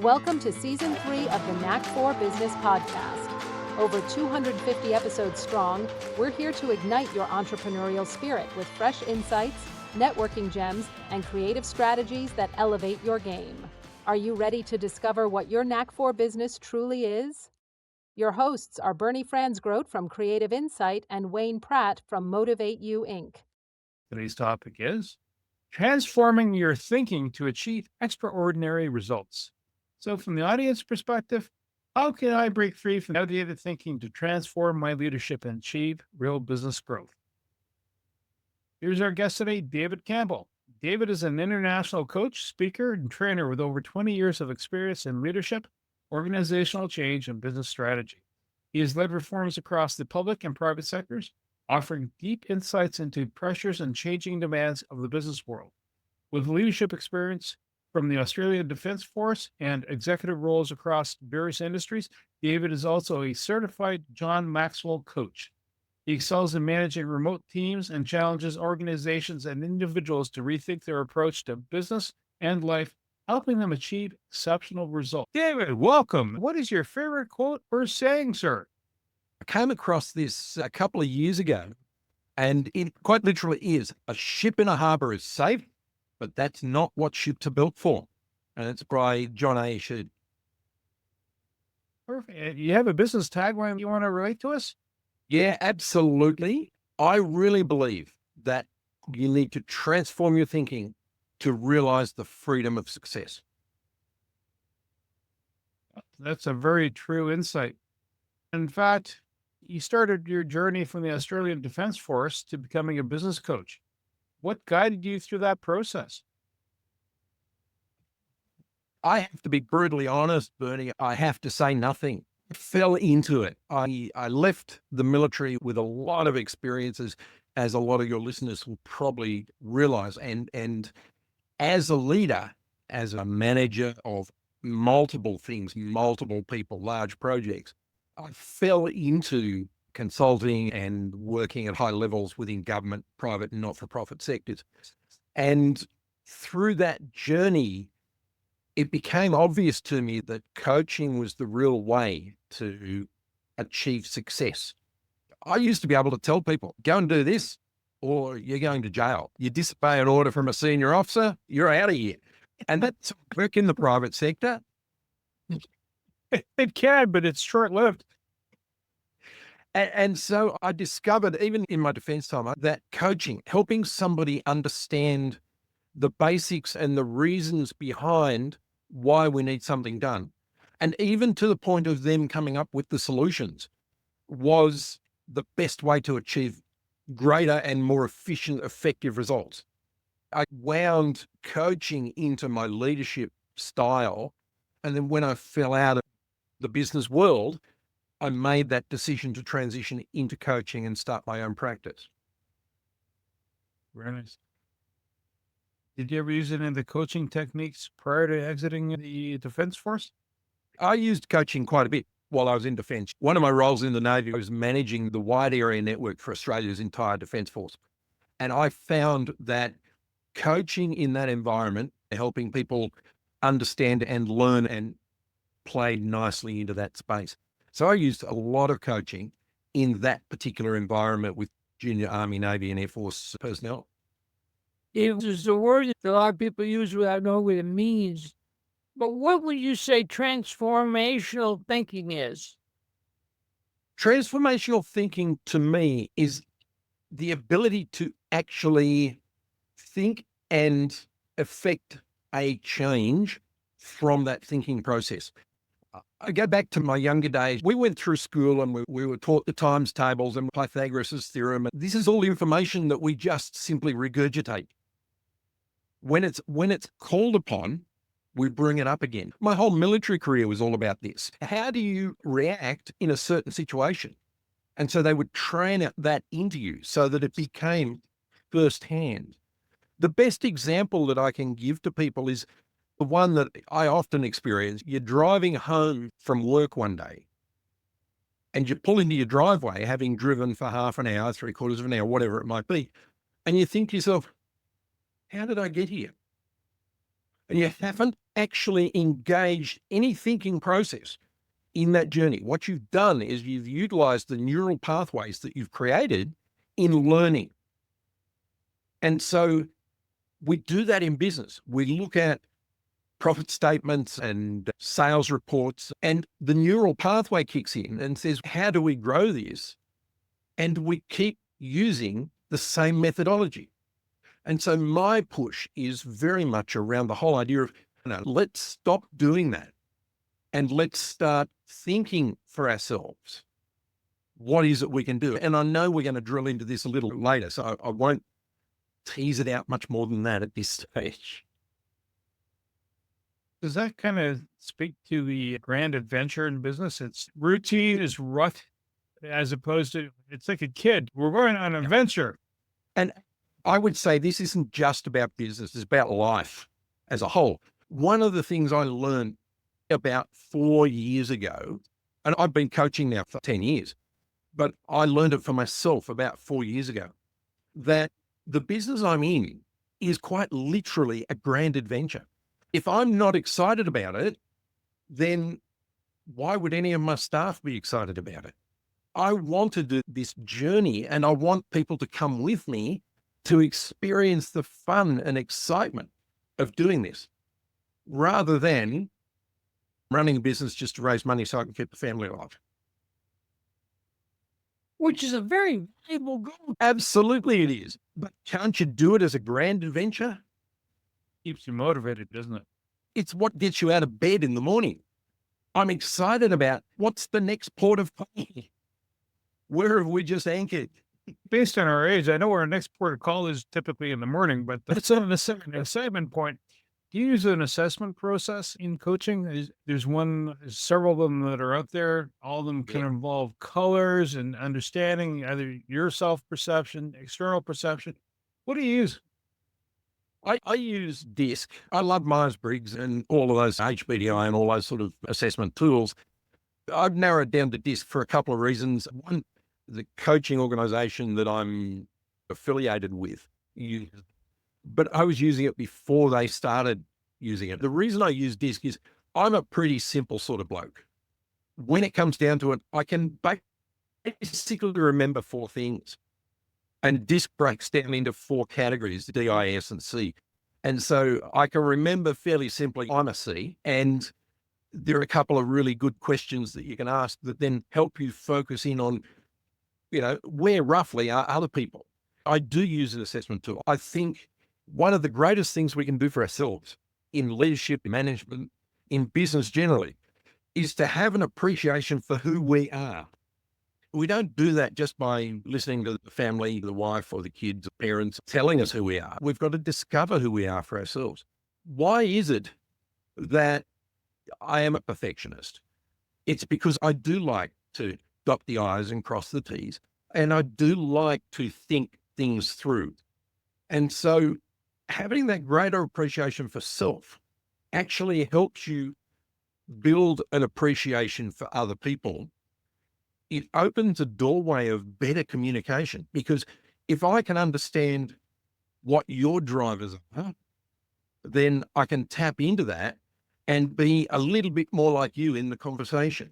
Welcome to Season 3 of the Knack for Business podcast. Over 250 episodes strong, we're here to ignite your entrepreneurial spirit with fresh insights, networking gems, and creative strategies that elevate your game. Are you ready to discover what your Knack for Business truly is? Your hosts are Bernie Franzgrote from Creative Insight and Wayne Pratt from Motivate You, Inc. Today's topic is transforming your thinking to achieve extraordinary results. So, from the audience perspective, how can I break free from outdated thinking to transform my leadership and achieve real business growth? Here's our guest today, David Campbell. David is an international coach, speaker, and trainer with over 20 years of experience in leadership, organizational change, and business strategy. He has led reforms across the public and private sectors, offering deep insights into pressures and changing demands of the business world. With leadership experience from the Australian Defence Force and executive roles across various industries, David is also a certified John Maxwell coach. He excels in managing remote teams and challenges organizations and individuals to rethink their approach to business and life, helping them achieve exceptional results. David, welcome. What is your favorite quote or saying, sir? I came across this a couple of years ago, and it quite literally is: a ship in a harbor is safe, but that's not what ships are built for. And it's by John A. Shute. Perfect. You have a business tagline you want to relate to us? Yeah, absolutely. I really believe that you need to transform your thinking to realize the freedom of success. That's a very true insight. In fact, you started your journey from the Australian Defence Force to becoming a business coach. What guided you through that process? I have to be brutally honest, Bernie. I have to say nothing. I fell into it. I left the military with a lot of experiences, as a lot of your listeners will probably realize. And as a leader, as a manager of multiple things, multiple people, large projects, I fell into consulting and working at high levels within government, private, and not-for-profit sectors. And through that journey, it became obvious to me that coaching was the real way to achieve success. I used to be able to tell people, go and do this, or you're going to jail. You disobey an order from a senior officer, you're out of here. And that's work in the private sector. It can, but it's short-lived. And so I discovered, even in my defense time, that coaching, helping somebody understand the basics and the reasons behind why we need something done, and even to the point of them coming up with the solutions, was the best way to achieve greater and more efficient, effective results. I wound coaching into my leadership style. And then when I fell out of the business world, I made that decision to transition into coaching and start my own practice. Very nice. Did you ever use any of the coaching techniques prior to exiting the Defence Force? I used coaching quite a bit while I was in defence. One of my roles in the Navy was managing the wide area network for Australia's entire Defence Force. And I found that coaching in that environment, helping people understand and learn, and played nicely into that space. So I used a lot of coaching in that particular environment with junior Army, Navy, and Air Force personnel. It was a word that a lot of people use without knowing what it means. But what would you say transformational thinking is? Transformational thinking to me is the ability to actually think and affect a change from that thinking process. I go back to my younger days. We went through school and we were taught the times tables and Pythagoras' theorem. This is all information that we just simply regurgitate. When it's called upon, we bring it up again. My whole military career was all about this. How do you react in a certain situation? And so they would train that into you so that it became firsthand. The best example that I can give to people is the one that I often experience. You're driving home from work one day and you pull into your driveway, having driven for half an hour, 3/4 of an hour, whatever it might be. And you think to yourself, how did I get here? and you haven't actually engaged any thinking process in that journey. What you've done is you've utilized the neural pathways that you've created in learning. And so we do that in business. We look at profit statements and sales reports, and the neural pathway kicks in and says, how do we grow this? And we keep using the same methodology. And so my push is very much around the whole idea of, let's stop doing that and let's start thinking for ourselves. What is it we can do? And I know we're going to drill into this a little later, so I won't tease it out much more than that at this stage. Does that kind of speak to the grand adventure in business? It's routine is rut as opposed to, it's like a kid. We're going on an adventure. And I would say this isn't just about business, it's about life as a whole. One of the things I learned about 4 years ago, and I've been coaching now for 10 years, but I learned it for myself about 4 years ago, that the business I'm in is quite literally a grand adventure. If I'm not excited about it, then why would any of my staff be excited about it? I want to do this journey and I want people to come with me to experience the fun and excitement of doing this rather than running a business just to raise money so I can keep the family alive. Which is a very valuable goal. Absolutely it is. But can't you do it as a grand adventure? Keeps you motivated, doesn't it? It's what gets you out of bed in the morning. I'm excited about what's the next port of call. Where have we just anchored? Based on our age, I know our next port of call is typically in the morning, but that's an assignment point. Do you use an assessment process in coaching? There's several of them that are out there. All of them can involve colors and understanding either your self-perception, external perception. What do you use? I use DISC. I love Myers-Briggs and all of those HBDI and all those sort of assessment tools. I've narrowed down to DISC for a couple of reasons. One, the coaching organization that I'm affiliated with, but I was using it before they started using it. The reason I use DISC is I'm a pretty simple sort of bloke. When it comes down to it, I can basically remember 4 things. And DISC breaks down into 4 categories, D, I, S, and C. And so I can remember fairly simply, I'm a C. And there are a couple of really good questions that you can ask that then help you focus in on, where roughly are other people. I do use an assessment tool. I think one of the greatest things we can do for ourselves in leadership, management, in business generally, is to have an appreciation for who we are. We don't do that just by listening to the family, the wife or the kids, the parents telling us who we are. We've got to discover who we are for ourselves. Why is it that I am a perfectionist? It's because I do like to dot the I's and cross the T's, and I do like to think things through. And so having that greater appreciation for self actually helps you build an appreciation for other people. It opens a doorway of better communication, because if I can understand what your drivers are, then I can tap into that and be a little bit more like you in the conversation.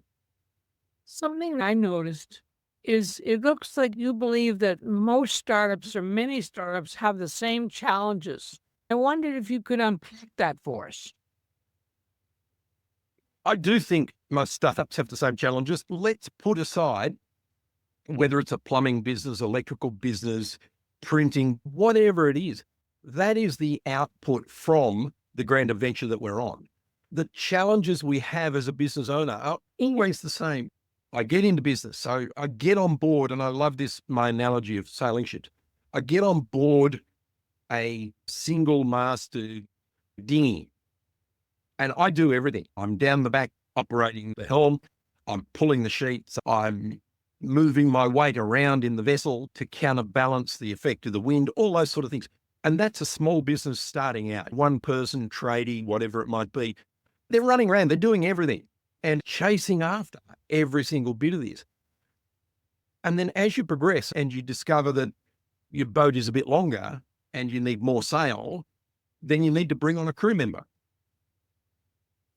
Something I noticed is it looks like you believe that most startups or many startups have the same challenges. I wondered if you could unpack that for us. I do think most startups have the same challenges. Let's put aside whether it's a plumbing business, electrical business, printing, whatever it is. That is the output from the grand adventure that we're on. The challenges we have as a business owner are always the same. I get into business, so I get on board, and I love this, my analogy of sailing ships. I get on board a single masted dinghy, and I do everything. I'm down the back operating the helm. I'm pulling the sheets. I'm moving my weight around in the vessel to counterbalance the effect of the wind, all those sort of things. And that's a small business starting out, one person, tradie, whatever it might be. They're running around, they're doing everything and chasing after every single bit of this. And then as you progress and you discover that your boat is a bit longer and you need more sail, then you need to bring on a crew member.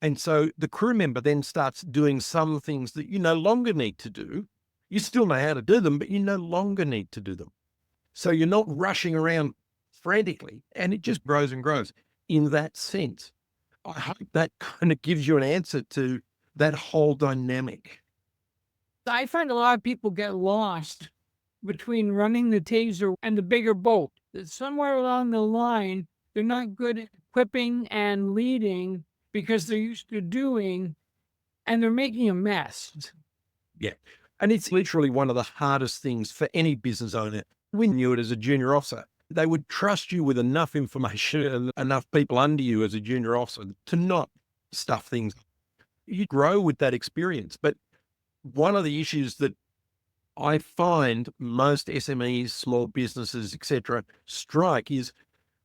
And so the crew member then starts doing some things that you no longer need to do. You still know how to do them, but you no longer need to do them. So you're not rushing around frantically, and it just grows and grows. In that sense, I hope that kind of gives you an answer to that whole dynamic. I find a lot of people get lost between running the taser and the bigger boat. That somewhere along the line, they're not good at equipping and leading because they're used to doing, and they're making a mess. Yeah. And it's literally one of the hardest things for any business owner. We knew it as a junior officer. They would trust you with enough information and enough people under you as a junior officer to not stuff things. You grow with that experience. But one of the issues that I find most SMEs, small businesses, etc., strike is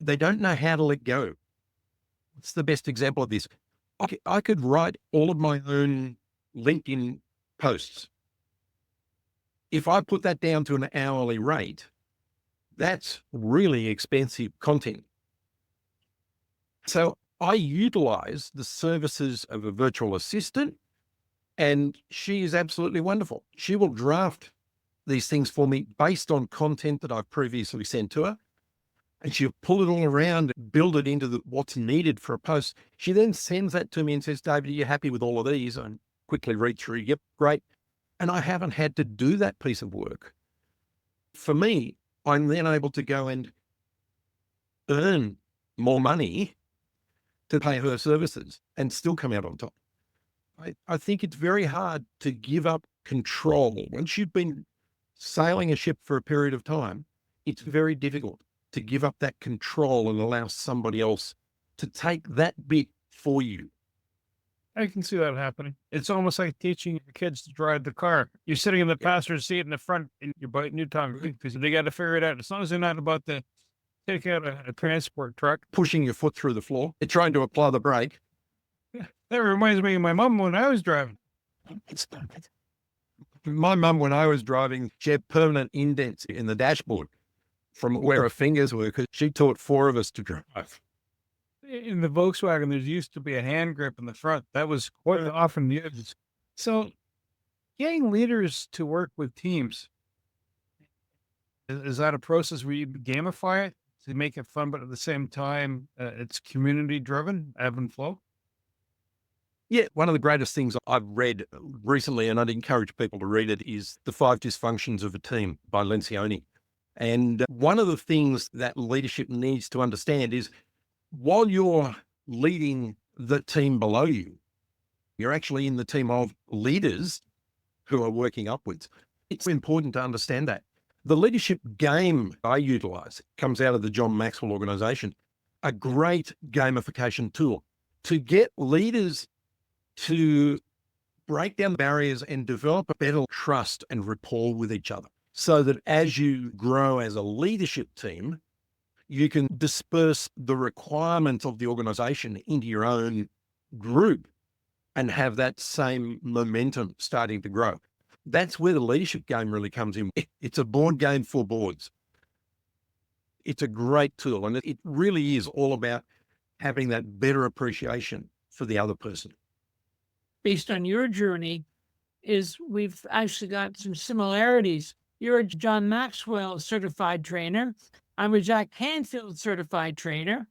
they don't know how to let go. It's the best example of this. I could write all of my own LinkedIn posts. If I put that down to an hourly rate, that's really expensive content. So I utilize the services of a virtual assistant, and she is absolutely wonderful. She will draft these things for me based on content that I've previously sent to her. And she'll pull it all around, build it into what's needed for a post. She then sends that to me and says, David, are you happy with all of these? And quickly read through. Yep, great. And I haven't had to do that piece of work. For me, I'm then able to go and earn more money to pay her services and still come out on top. I think it's very hard to give up control. Once you've been sailing a ship for a period of time, it's very difficult to give up that control and allow somebody else to take that bit for you. I can see that happening. It's almost like teaching your kids to drive the car. You're sitting in the passenger seat in the front and you're biting your tongue because they got to figure it out. As long as they're not about to take out a transport truck. Pushing your foot through the floor. They're trying to apply the brake. That reminds me of my mom when I was driving. My mum, when I was driving, she had permanent indents in the dashboard from where her fingers were because she taught 4 of us to drive. In the Volkswagen, there used to be a hand grip in the front. That was quite often used. So getting leaders to work with teams, is that a process where you gamify it to make it fun, but at the same time, it's community driven, ebb and flow? Yeah, one of the greatest things I've read recently, and I'd encourage people to read it, is The 5 Dysfunctions of a Team by Lencioni. And one of the things that leadership needs to understand is while you're leading the team below you, you're actually in the team of leaders who are working upwards. It's important to understand that. The leadership game I utilize comes out of the John Maxwell organization, a great gamification tool to get leaders to break down barriers and develop a better trust and rapport with each other so that as you grow as a leadership team, you can disperse the requirements of the organization into your own group and have that same momentum starting to grow. That's where the leadership game really comes in. It's a board game for boards. It's a great tool, and it really is all about having that better appreciation for the other person. Based on your journey, is we've actually got some similarities. You're a John Maxwell certified trainer. I'm a Jack Canfield certified trainer.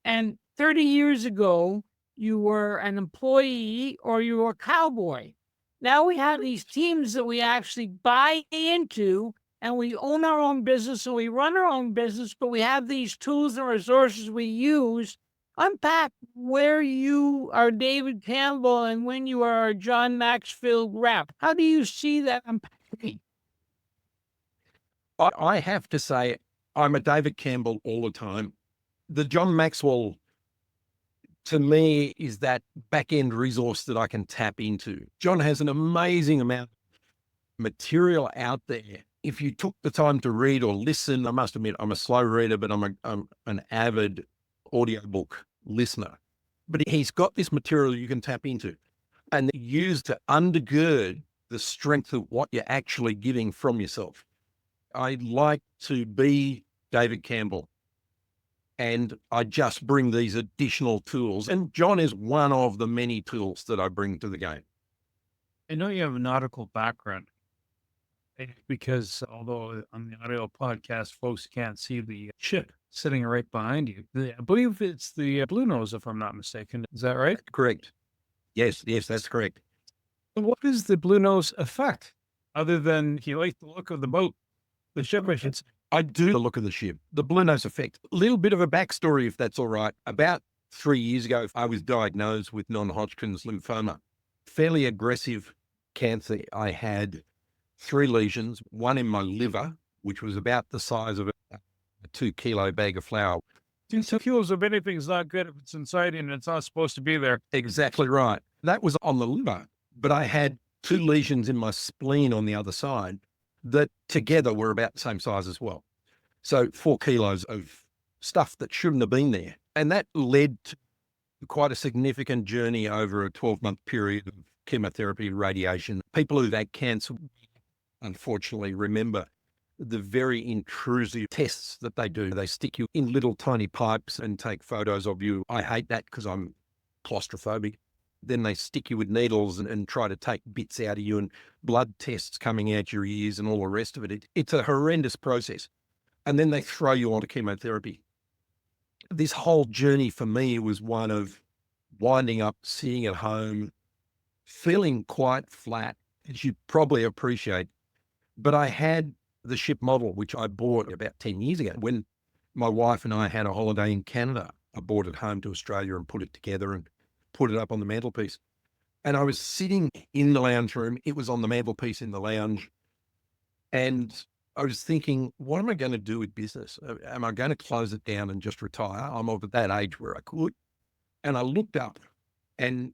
And 30 years ago, you were an employee or you were a cowboy. Now we have these teams that we actually buy into and we own our own business and we run our own business, but we have these tools and resources we use. Unpack where you are David Campbell and when you are a John Maxfield rep. How do you see that unpacking? I have to say, I'm a David Campbell all the time. The John Maxwell, to me, is that back-end resource that I can tap into. John has an amazing amount of material out there. If you took the time to read or listen, I must admit, I'm a slow reader, but I'm an avid audiobook listener. But he's got this material you can tap into and use to undergird the strength of what you're actually giving from yourself. I like to be David Campbell. And I just bring these additional tools. And John is one of the many tools that I bring to the game. I know you have a nautical background because although on the audio podcast, folks can't see the ship sitting right behind you. I believe it's the Blue Nose, if I'm not mistaken. Is that right? Correct. Yes, that's correct. What is the Blue Nose effect other than you like the look of the boat, the ship, I should say? I do the look of the ship, the Blue Nose effect. A little bit of a backstory, if that's all right. About 3 years ago, I was diagnosed with non-Hodgkin's lymphoma, fairly aggressive cancer. I had 3 lesions, one in my liver, which was about the size of a 2-kilo bag of flour. 2 kilos of anything is not good if it's inside you and it's not supposed to be there. Exactly right. That was on the liver, but I had 2 lesions in my spleen on the other side that together were about the same size as well. So 4 kilos of stuff that shouldn't have been there. And that led to quite a significant journey over a 12-month period of chemotherapy, radiation. People who've had cancer, unfortunately, remember the very intrusive tests that they do. They stick you in little tiny pipes and take photos of you. I hate that because I'm claustrophobic. Then they stick you with needles and try to take bits out of you and blood tests coming out your ears and all the rest of it. It's a horrendous process. And then they throw you onto chemotherapy. This whole journey for me was one of winding up, sitting at home, feeling quite flat, as you probably appreciate. But I had the ship model, which I bought about 10 years ago. When my wife and I had a holiday in Canada, I brought it home to Australia and put it together and put it up on the mantelpiece. And I was sitting in the lounge room. It was on the mantelpiece in the lounge. And I was thinking, what am I going to do with business? Am I going to close it down and just retire? I'm of that age where I could. And I looked up and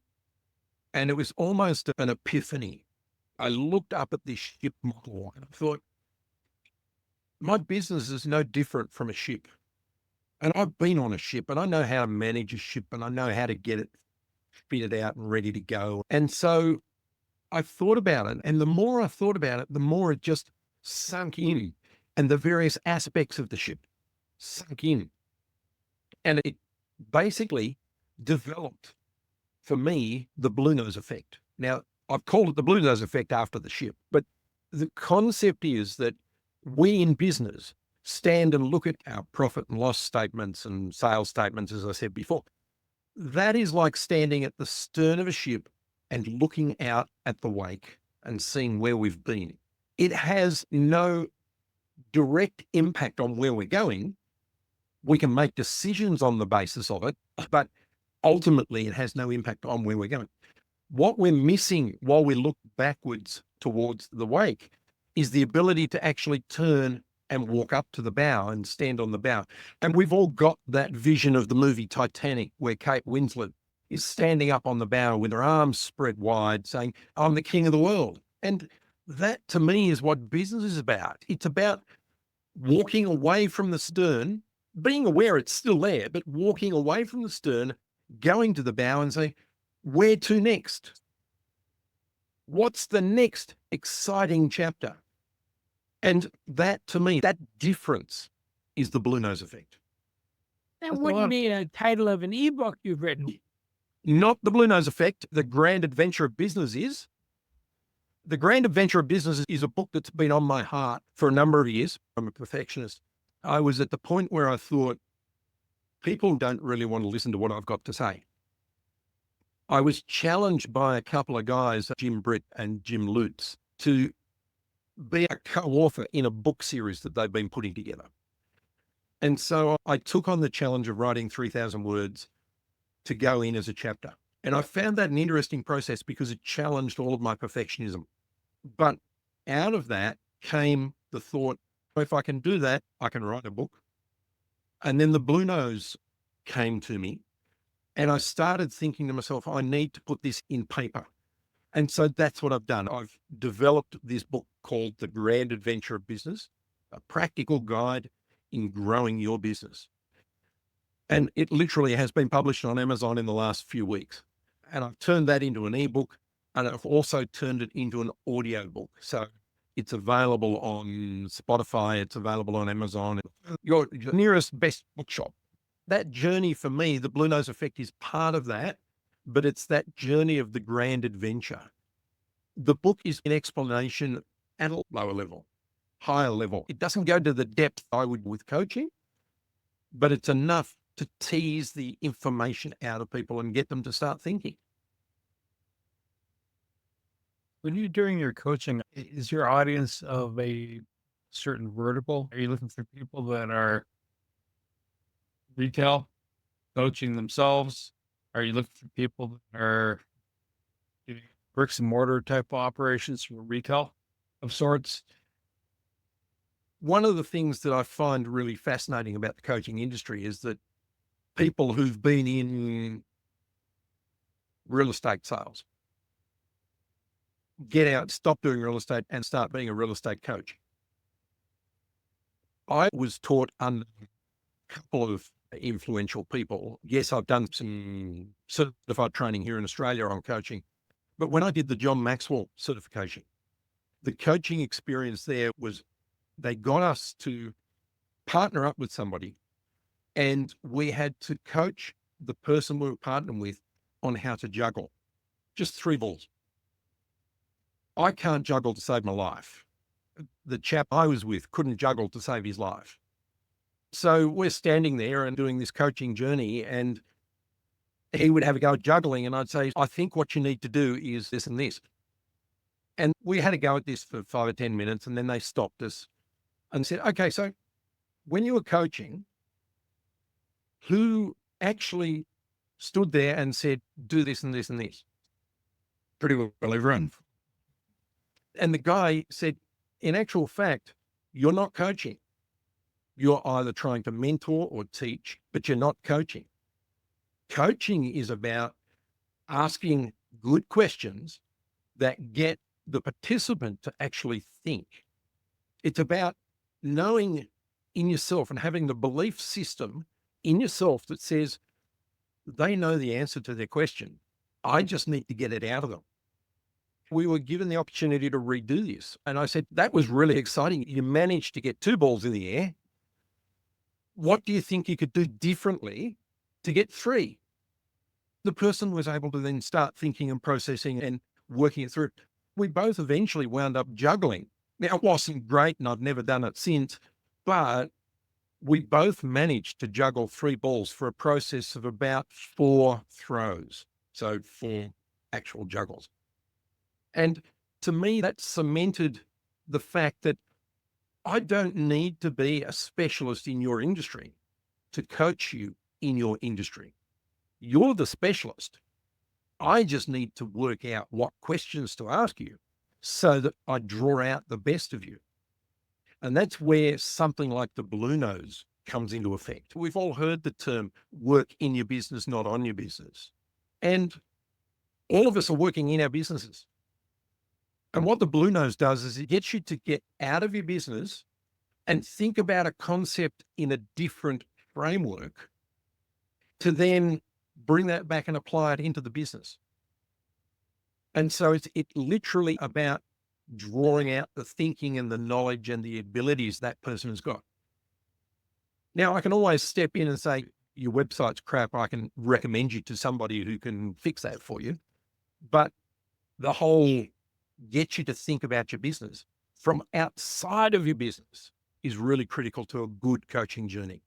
it was almost an epiphany. I looked up at this ship model and I thought, my business is no different from a ship. And I've been on a ship and I know how to manage a ship and I know how to get it fitted out and ready to go. And so I thought about it. And the more I thought about it, the more it just sunk in, and the various aspects of the ship sunk in. And it basically developed, for me, the Blue Nose effect. Now, I've called it the Blue Nose effect after the ship, but the concept is that we in business stand and look at our profit and loss statements and sales statements, as I said before. That is like standing at the stern of a ship and looking out at the wake and seeing where we've been. It has no direct impact on where we're going. We can make decisions on the basis of it, but ultimately it has no impact on where we're going. What we're missing while we look backwards towards the wake is the ability to actually turn and walk up to the bow and stand on the bow. And we've all got that vision of the movie Titanic, where Kate Winslet is standing up on the bow with her arms spread wide saying, I'm the king of the world. And that to me is what business is about. It's about walking away from the stern, being aware it's still there, but walking away from the stern, going to the bow and saying, where to next? What's the next exciting chapter? And that, to me, that difference is the Blue Nose effect. That wouldn't be a title of an ebook you've written. Not the Blue Nose effect. The Grand Adventure of Business is. The Grand Adventure of Business is a book that's been on my heart for a number of years. I'm a perfectionist. I was at the point where I thought, people don't really want to listen to what I've got to say. I was challenged by a couple of guys, Jim Britt and Jim Lutz, to be a co-author in a book series that they've been putting together. And so I took on the challenge of writing 3,000 words to go in as a chapter. And I found that an interesting process because it challenged all of my perfectionism. But out of that came the thought, if I can do that, I can write a book. And then the Blue Nose came to me and I started thinking to myself, I need to put this in paper. And so that's what I've done. I've developed this book called The Grand Adventure of Business, a practical guide in growing your business. And it literally has been published on Amazon in the last few weeks. And I've turned that into an ebook, and I've also turned it into an audio book. So it's available on Spotify, it's available on Amazon, your nearest best bookshop. that journey for me, the Blue Nose effect is part of that, but it's that journey of the grand adventure. The book is an explanation at a lower level, higher level. It doesn't go to the depth I would with coaching, but it's enough to tease the information out of people and get them to start thinking. When you're doing your coaching, is your audience of a certain vertical? Are you looking for people that are retail coaching themselves? Are you looking for people that are doing bricks and mortar type operations for retail of sorts? One of the things that I find really fascinating about the coaching industry is that people who've been in real estate sales get out, stop doing real estate and start being a real estate coach. I was taught under a couple of influential people. Yes, I've done some certified training here in Australia on coaching, but when I did the John Maxwell certification, the coaching experience there was they got us to partner up with somebody and we had to coach the person we were partnering with on how to juggle. Just 3 balls. I can't juggle to save my life. The chap I was with couldn't juggle to save his life. So we're standing there and doing this coaching journey, and he would have a go at juggling, and I'd say, I think what you need to do is this and this. And we had a go at this for 5 or 10 minutes, and then they stopped us and said, okay, so when you were coaching, who actually stood there and said, do this and this and this? Pretty well everyone. And the guy said, in actual fact, you're not coaching. You're either trying to mentor or teach, but you're not coaching. Coaching is about asking good questions that get the participant to actually think. It's about knowing in yourself and having the belief system in yourself that says they know the answer to their question. I just need to get it out of them. We were given the opportunity to redo this. And I said, that was really exciting. You managed to get 2 balls in the air. What do you think you could do differently to get 3? The person was able to then start thinking and processing and working it through. We both eventually wound up juggling. Now, it wasn't great and I've never done it since, but we both managed to juggle 3 balls for a process of about 4 throws. So 4 actual juggles. And to me, that cemented the fact that I don't need to be a specialist in your industry to coach you in your industry. You're the specialist. I just need to work out what questions to ask you so that I draw out the best of you. And that's where something like the Blue Nose comes into effect. We've all heard the term work in your business, not on your business. And all of us are working in our businesses. And what the Blue Nose does is it gets you to get out of your business and think about a concept in a different framework to then bring that back and apply it into the business. And so it's literally about drawing out the thinking and the knowledge and the abilities that person has got. Now, I can always step in and say, your website's crap. I can recommend you to somebody who can fix that for you. But the whole get you to think about your business from outside of your business is really critical to a good coaching journey.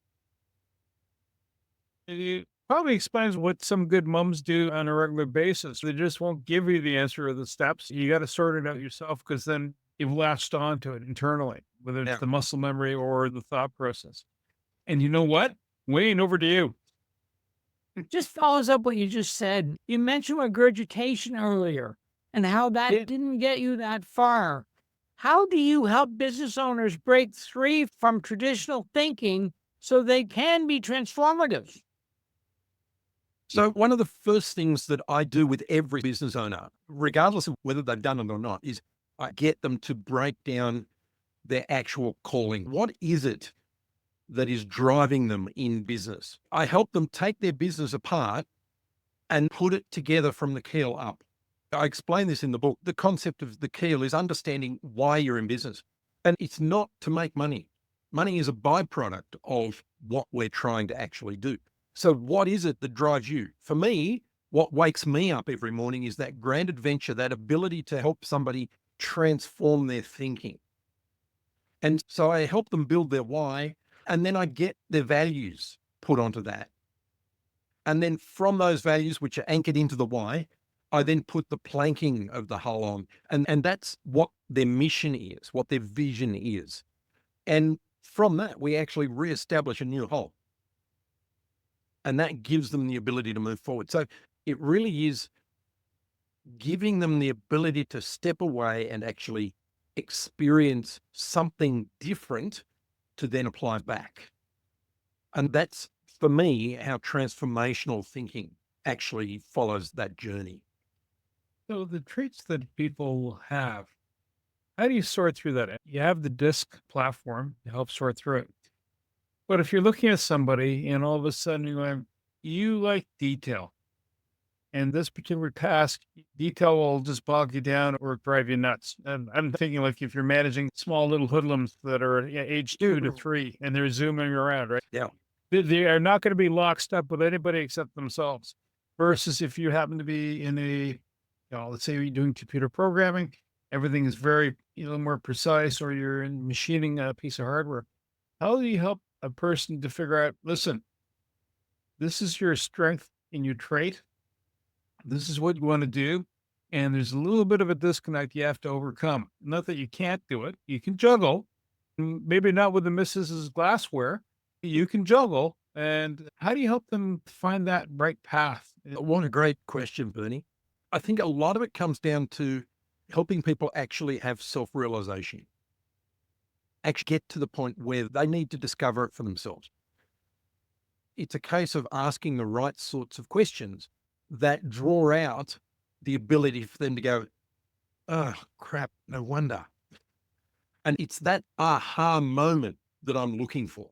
It probably explains what some good mums do on a regular basis. They just won't give you the answer or the steps. You got to sort it out yourself because then you've latched onto it internally, whether it's the muscle memory or the thought process. And you know what? Wayne, over to you. It just follows up what you just said. You mentioned regurgitation earlier and how that didn't get you that far. How do you help business owners break free from traditional thinking so they can be transformative? So one of the first things that I do with every business owner, regardless of whether they've done it or not, is I get them to break down their actual calling. What is it that is driving them in business? I help them take their business apart and put it together from the keel up. I explain this in the book. The concept of the keel is understanding why you're in business. And it's not to make money. Money is a byproduct of what we're trying to actually do. So what is it that drives you? For me, what wakes me up every morning is that grand adventure, that ability to help somebody transform their thinking. And so I help them build their why, and then I get their values put onto that. And then from those values, which are anchored into the why, I then put the planking of the hull on. And that's what their mission is, what their vision is. And from that, we actually reestablish a new hull. And that gives them the ability to move forward. So it really is giving them the ability to step away and actually experience something different to then apply back. And that's, for me, how transformational thinking actually follows that journey. So the traits that people have, how do you sort through that? You have the DISC platform to help sort through it. But if you're looking at somebody and all of a sudden you're like, you like detail, and this particular task, detail will just bog you down or drive you nuts. And I'm thinking like if you're managing small little hoodlums that are age 2 to 3 and they're zooming around, right? Yeah. They are not going to be locked up with anybody except themselves. Versus if you happen to be in a, let's say you're doing computer programming, everything is very, more precise, or you're in machining a piece of hardware. How do you help a person to figure out, listen, this is your strength in your trait. This is what you want to do. And there's a little bit of a disconnect you have to overcome. Not that you can't do it. You can juggle, maybe not with the missus's glassware. You can juggle. And how do you help them find that right path? What a great question, Bernie. I think a lot of it comes down to helping people actually have self-realization, actually get to the point where they need to discover it for themselves. It's a case of asking the right sorts of questions that draw out the ability for them to go, oh, crap, no wonder. And it's that aha moment that I'm looking for.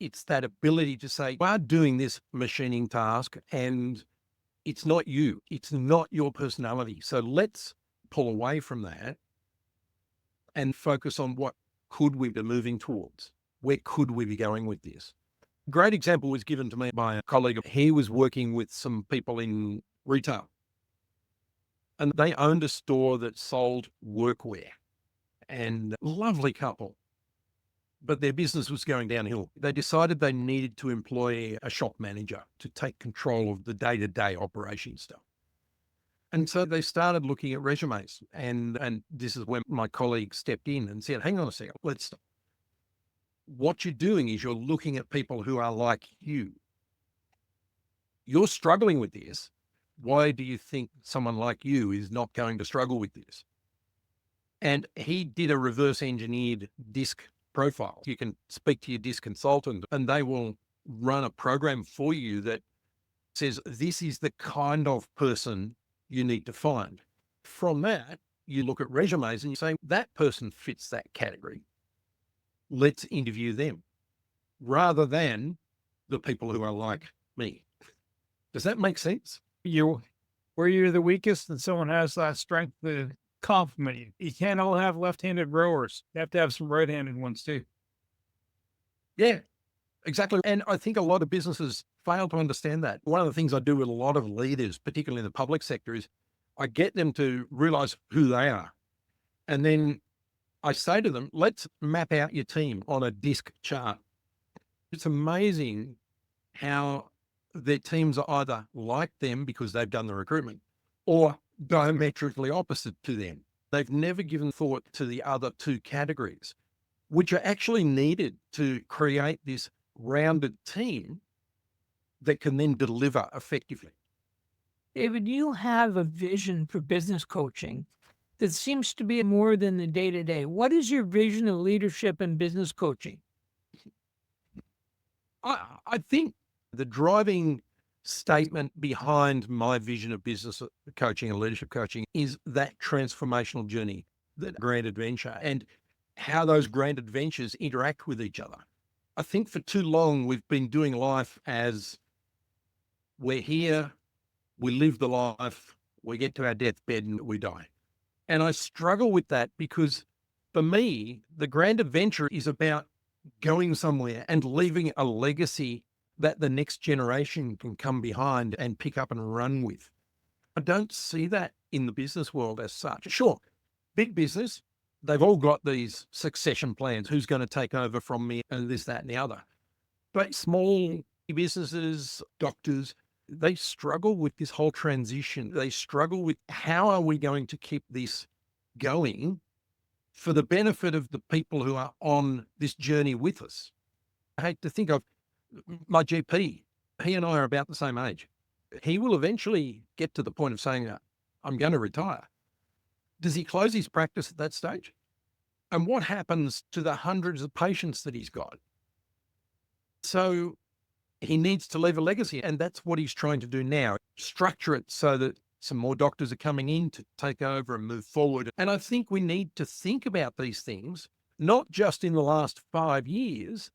It's that ability to say, we are doing this machining task and it's not you. It's not your personality. So let's pull away from that and focus on what could we be moving towards? Where could we be going with this? A great example was given to me by a colleague. He was working with some people in retail, and they owned a store that sold workwear, and a lovely couple, but their business was going downhill. They decided they needed to employ a shop manager to take control of the day-to-day operation stuff. And so they started looking at resumes, and this is when my colleague stepped in and said, hang on a second, let's stop. What you're doing is you're looking at people who are like you. You're struggling with this. Why do you think someone like you is not going to struggle with this? And he did a reverse engineered DISC profile. You can speak to your DISC consultant and they will run a program for you that says, this is the kind of person you need to find. From that, you look at resumes and you say, that person fits that category. Let's interview them rather than the people who are like me. Does that make sense? Where you're the weakest and someone has that strength to compliment you. You can't all have left-handed rowers. You have to have some right-handed ones too. Yeah, exactly. And I think a lot of businesses fail to understand that. One of the things I do with a lot of leaders, particularly in the public sector, is I get them to realize who they are. And then I say to them, let's map out your team on a DISC chart. It's amazing how their teams are either like them because they've done the recruitment or diametrically opposite to them. They've never given thought to the other two categories, which are actually needed to create this rounded team that can then deliver effectively. David, you have a vision for business coaching that seems to be more than the day-to-day. What is your vision of leadership and business coaching? I think the driving statement behind my vision of business coaching and leadership coaching is that transformational journey, that grand adventure, and how those grand adventures interact with each other. I think for too long, we've been doing life as we're here, we live the life, we get to our deathbed and we die. And I struggle with that because for me, the grand adventure is about going somewhere and leaving a legacy that the next generation can come behind and pick up and run with. I don't see that in the business world as such. Sure, big business, they've all got these succession plans. Who's going to take over from me and this, that, and the other. But small businesses, doctors, they struggle with this whole transition. They struggle with how are we going to keep this going for the benefit of the people who are on this journey with us. I hate to think of my GP. He and I are about the same age. He will eventually get to the point of saying, I'm going to retire. Does he close his practice at that stage? And what happens to the hundreds of patients that he's got? So he needs to leave a legacy, and that's what he's trying to do now. Structure it so that some more doctors are coming in to take over and move forward. And I think we need to think about these things, not just in the last 5 years.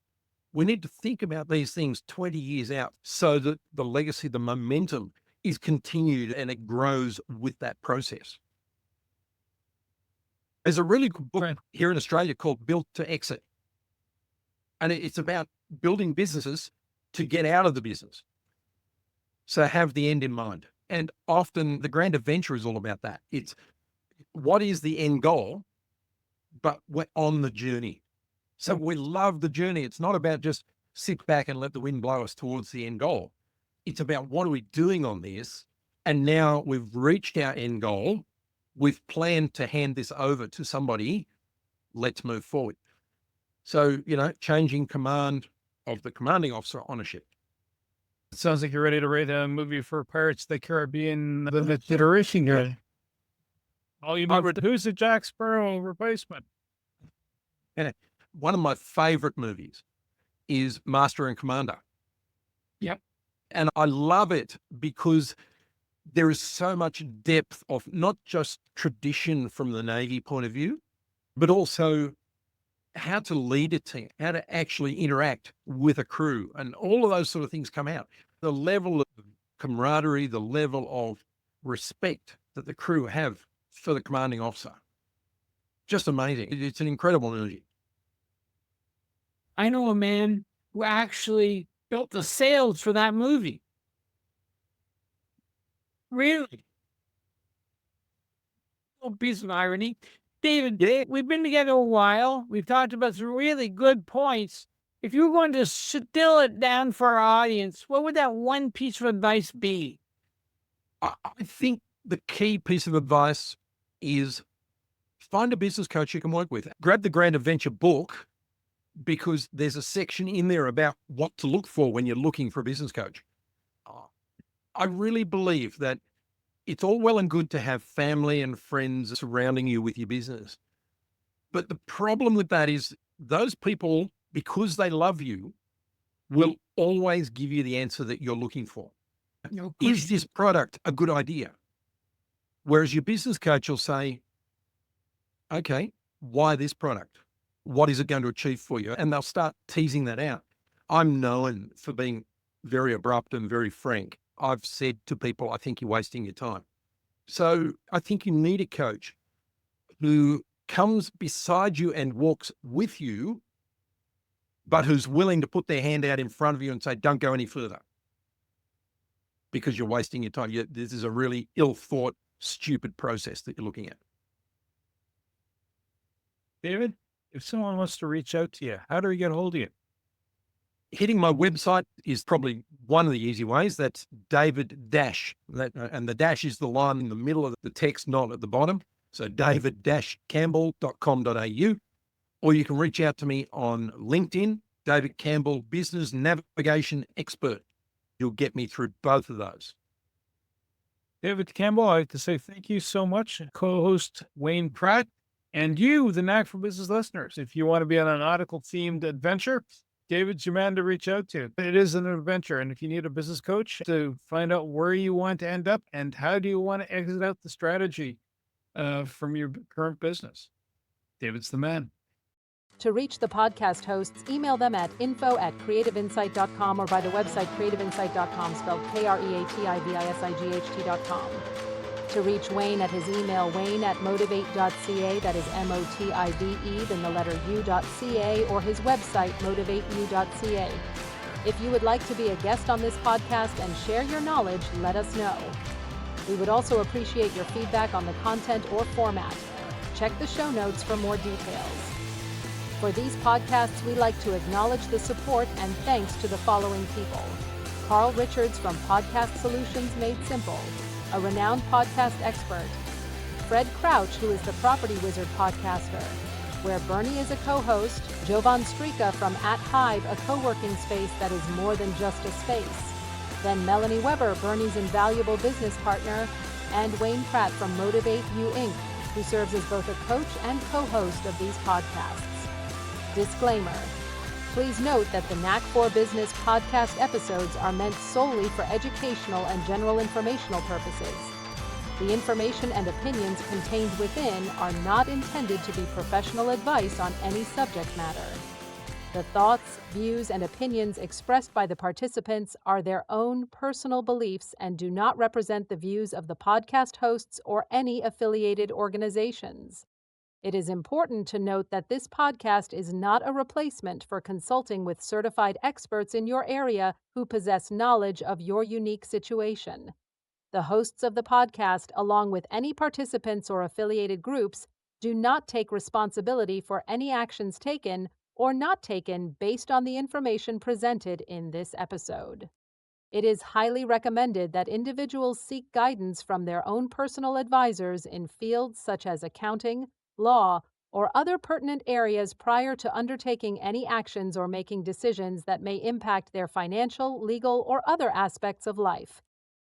We need to think about these things 20 years out so that the legacy, the momentum is continued and it grows with that process. There's a really good book here in Australia called Built to Exit. And it's about building businesses to get out of the business. So have the end in mind. And often the grand adventure is all about that. It's what is the end goal, but we're on the journey. So we love the journey. It's not about just sit back and let the wind blow us towards the end goal. It's about what are we doing on this? And now we've reached our end goal. We've planned to hand this over to somebody. Let's move forward. So, changing command of the commanding officer ownership. It sounds like you're ready to write a movie for Pirates of the Caribbean, the iteration here. Oh, you know, who's the Jack Sparrow replacement? And one of my favorite movies is Master and Commander. Yep. And I love it because there is so much depth of not just tradition from the Navy point of view, but also how to lead a team, how to actually interact with a crew, and all of those sort of things come out. The level of camaraderie, the level of respect that the crew have for the commanding officer. Just amazing. It's an incredible movie. I know a man who actually built the sails for that movie. Really? A piece of irony. David, we've been together a while. We've talked about some really good points. If you were going to distill it down for our audience, what would that one piece of advice be? I think the key piece of advice is find a business coach you can work with. Grab the Grand Adventure book, because there's a section in there about what to look for when you're looking for a business coach. I really believe that it's all well and good to have family and friends surrounding you with your business. But the problem with that is those people, because they love you, will always give you the answer that you're looking for. Is this product a good idea? Whereas your business coach will say, okay, why this product? What is it going to achieve for you? And they'll start teasing that out. I'm known for being very abrupt and very frank. I've said to people, I think you're wasting your time. So I think you need a coach who comes beside you and walks with you, but who's willing to put their hand out in front of you and say, don't go any further because you're wasting your time. This is a really ill-thought, stupid process that you're looking at. David, if someone wants to reach out to you, how do we get a hold of you? Hitting my website is probably one of the easy ways. That's David Dash. And the dash is the line in the middle of the text, not at the bottom. So david-campbell.com.au. Or you can reach out to me on LinkedIn, David Campbell, Business Navigation Expert. You'll get me through both of those. David Campbell, I'd like to say thank you so much. Co-host Wayne Pratt, and you, the Knack for Business listeners. If you want to be on a nautical-themed adventure, David's your man to reach out to. It is an adventure, and if you need a business coach to find out where you want to end up and how do you want to exit out the strategy from your current business, David's the man. To reach the podcast hosts, email them at info@creativeinsight.com or by the website creativeinsight.com, spelled KREATIVISIGHT.com. To reach Wayne at his email, wayne@motivate.ca, that is MOTIVE, then the letter U.ca, or his website, motivateu.ca. If you would like to be a guest on this podcast and share your knowledge, let us know. We would also appreciate your feedback on the content or format. Check the show notes for more details. For these podcasts, we like to acknowledge the support and thanks to the following people: Carl Richards from Podcast Solutions Made Simple, a renowned podcast expert; Fred Crouch, who is the Property Wizard podcaster, where Bernie is a co-host; Jovan Strika from @Hive, a co-working space that is more than just a space; then Melanie Webber, Bernie's invaluable business partner; and Wayne Pratt from Motivate You Inc., who serves as both a coach and co-host of these podcasts. Disclaimer: please note that the Knack for Business podcast episodes are meant solely for educational and general informational purposes. The information and opinions contained within are not intended to be professional advice on any subject matter. The thoughts, views, and opinions expressed by the participants are their own personal beliefs and do not represent the views of the podcast hosts or any affiliated organizations. It is important to note that this podcast is not a replacement for consulting with certified experts in your area who possess knowledge of your unique situation. The hosts of the podcast, along with any participants or affiliated groups, do not take responsibility for any actions taken or not taken based on the information presented in this episode. It is highly recommended that individuals seek guidance from their own personal advisors in fields such as accounting, law, or other pertinent areas prior to undertaking any actions or making decisions that may impact their financial, legal, or other aspects of life.